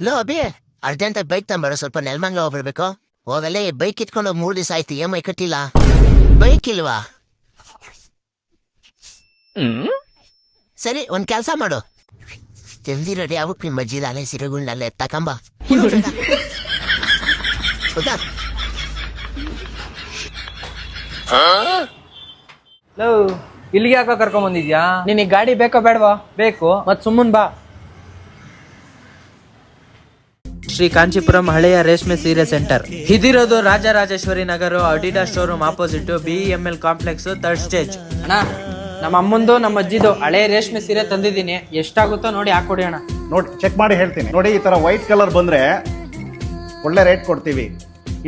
Low Abhi, urgent bike ತಗೊಂಬರೋ, ಸ್ವಲ್ಪ ನೆಲಮಂಗ್ಲ ಹೋಗ್ಬಿಡ್ಬೇಕು. ಹೋಗಲೇ bike ಇಟ್ಕೊಂಡು 3 ದಿವಸ ಆಯ್ತು, EMI ಕಟ್ಟಿಲ್ಲ. ಬೈಕ್ ಇಲ್ವಾ? ಸರಿ, ಒಂದ್ ಕೆಲ್ಸ ಮಾಡು, ಜಲ್ದಿ ರೆಡಿ ಆಗ್ಬಿಟ್ಟು ನಿಮ್ಮ ಅಜ್ಜಿ ಅಲೆ ಸಿರಗುಂಡಲ್ಲೇ ತಕಂಬ. ಹೌದಾ? ಇಲ್ಲಿಗೆ ಯಾಕೋ ಕರ್ಕೊಂಡ್ ಬಂದಿದ್ಯಾ? ನಿನಗೆ ಗಾಡಿ ಬೇಕೋ ಬೇಡವಾ? ಬೇಕು. ಮತ್ ಸುಮ್ಮನ್ ಬಾ. ಶ್ರೀ ಕಾಂಚೀಪುರಂ ಹಳೆಯ ರೇಷ್ಮೆ ಸೀರೆ ಸೆಂಟರ್ ಇದಿರೋದು Rajarajeshwari Nagar, Adidas showroom opposite, BEML complex, 3rd stage. ಅಣ್ಣ, ನಮ್ಮ ಅಮ್ಮಂದು ನಮ್ಮ ಅಜ್ಜಿದು ಹಳೆ ರೇಷ್ಮೆ ಸೀರೆ ತಂದಿದ್ದೀನಿ, ಎಷ್ಟಾಗುತ್ತೋ ನೋಡಿ ಹಾಕೊಡಿ ಅಣ್ಣ. ನೋಡಿ ಚೆಕ್ ಮಾಡಿ ಹೇಳ್ತೀನಿ. ನೋಡಿ, ಈ ತರ ವೈಟ್ ಕಲರ್ ಬಂದ್ರೆ ಒಳ್ಳೆ ರೇಟ್ ಕೊಡ್ತೀವಿ.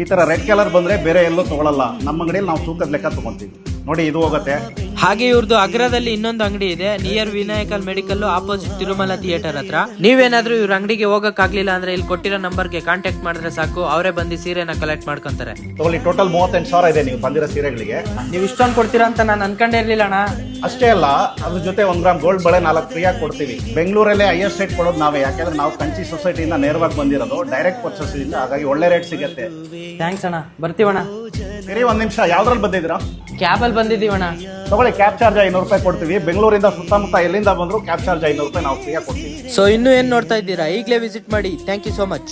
ಈ ತರ ರೆಡ್ ಕಲರ್ ಬಂದ್ರೆ ಬೇರೆ ಎಲ್ಲೂ ತಗೊಳಲ್ಲ. ನಮ್ಮ ಅಂಗಡಿಯಲ್ಲಿ ನಾವು ತೂಕದ ಲೆಕ್ಕ ತಗೊಂತೀವಿ. ನೋಡಿ, ಇದು ಹೋಗುತ್ತೆ. ಹಾಗೆ ಇವ್ರದ್ದು ಅಗ್ರದಲ್ಲಿ ಇನ್ನೊಂದು ಅಂಗಡಿ ಇದೆ, near Vinayaka medical opposite Tirumala theatre ಹತ್ರ. ನೀವೇನಾದ್ರೂ ಇವ್ರ ಅಂಗಡಿಗೆ ಹೋಗಕ್ ಆಗ್ಲಿಲ್ಲ ಅಂದ್ರೆ ಇಲ್ಲಿ ಕೊಟ್ಟಿರೋ ನಂಬರ್ಗೆ ಕಾಂಟ್ಯಾಕ್ಟ್ ಮಾಡಿದ್ರೆ ಸಾಕು, ಅವರೇ ಬಂದು ಸೀರೆನ ಕಲೆಕ್ಟ್ ಮಾಡ್ಕೊಂತಾರೆ. ತಗೊಳ್ಳಿ, ಟೋಟಲ್ 38,000 ಇದೆ ನೀವು ಬಂದಿರೋ ಸೀರೆಗಳಿಗೆ. ನೀವು ಇಷ್ಟೊಂದು ಕೊಡ್ತೀರಾ ಅಂತ ನಾನು ಅನ್ಕೊಂಡೇ ಇರ್ಲಿಲ್ಲ ಅಣ್ಣ. ಅಷ್ಟೇ ಅಲ್ಲ, ಅದ್ರ ಜೊತೆ 1 ಗ್ರಾಮ್ ಗೋಲ್ಡ್ ಬಳೆ 4 ಫ್ರೀಯಾಗಿ ಕೊಡ್ತೀವಿ. ಬೆಂಗಳೂರಲ್ಲೇ ಹೈಯೆಸ್ಟ್ ರೇಟ್ ಕೊಡೋದು ನಾವೇ, ಯಾಕಂದ್ರೆ ನಾವು ಕಂಚಿ ಸೊಸೈಟಿಯಿಂದ ನೇರವಾಗಿ ಬಂದಿರೋದು, ಡೈರೆಕ್ಟ್ ಪರ್ಚೇಸ್ ಇಂದ. ಹಾಗಾಗಿ ಒಳ್ಳೆ ರೇಟ್ ಸಿಗುತ್ತೆ. ಥ್ಯಾಂಕ್ಸ್ ಅಣ್ಣ, ಬರ್ತೀವಣ್ಣ. ಸರಿ, 1 ನಿಮಿಷ, ಯಾವ್ದ್ರಲ್ಲಿ ಬಂದಿದ್ದೀರಾ? ಕ್ಯಾಬಲ್ಲಿ ಬಂದಿದ್ದೀವಣ್ಣ. ತಗೊಳ್ಳಿ, ಕ್ಯಾಬ್ ಚಾರ್ಜ್ 500 ರೂಪಾಯಿ ಕೊಡ್ತೀವಿ. ಬೆಂಗಳೂರಿಂದ ಸುತ್ತಮುತ್ತ ಎಲ್ಲಿಂದ ಬಂದ್ರು ಕ್ಯಾಬ್ ಚಾರ್ಜ್ 500 ರೂಪಾಯಿ ನಾವು ಫ್ರೀಯಾಗಿ ಕೊಡ್ತೀವಿ. ಸೊ ಇನ್ನೂ ಏನ್ ನೋಡ್ತಾ ಇದ್ದೀರಾ, ಈಗಲೇ ವಿಸಿಟ್ ಮಾಡಿ. Thank you so much.